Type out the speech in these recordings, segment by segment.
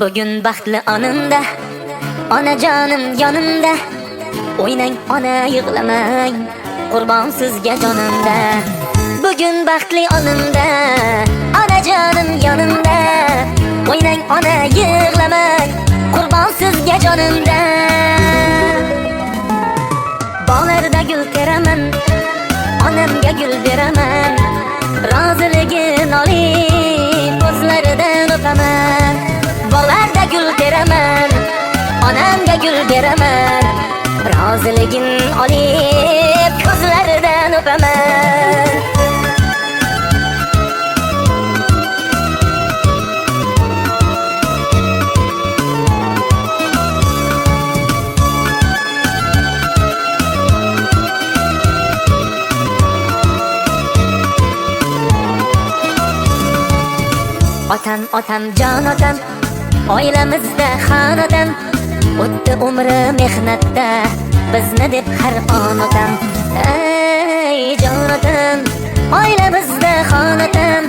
Bugün baxtli onimda, onajonim yonimda. O'ynang ona yig'lamang, qurbon sizga jonimda. Bugün baxtli onimda, onajonim yonimda. O'ynang ona yig'lamang, qurbon sizga jonimda. Bog'larda gul teraman, onamga gul beraman. Roziligin olib, ko'zlaridan o'paman. Bog'larda gul teraman, onamga gul beraman. Roziligin olib, ko'zlaridan o'paman. Otam, otam, jon otam, oilamizda xonadon. O'tdi umri mehnatda, bizni deb har on otam. Ey jon otam, oilamizda xonadon.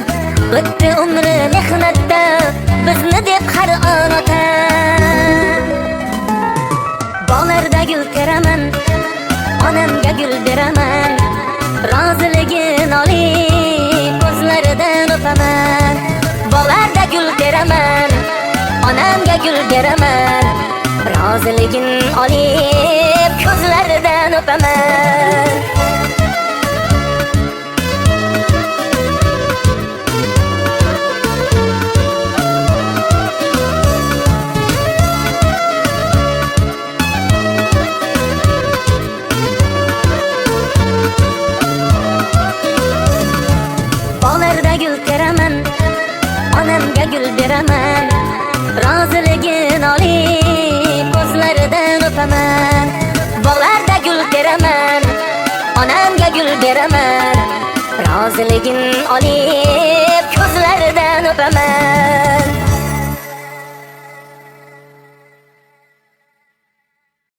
O'tdi umri mehnatda, bizni deb har on otam. Bog'larda gul teraman, onamga gul beraman. Roziligin olib, ko'zlaridan o'paman. Bog'larda gul teraman, onamga gul beraman. Roziligin olib, ko'zlaridan o'paman. Bog'larda gul teraman, onamga gul beraman. Roziligin olib, ko'zlaridan o'paman. Bog'larda gul teraman, onamga gul beraman. Roziligin olib, ko'zlaridan o'paman.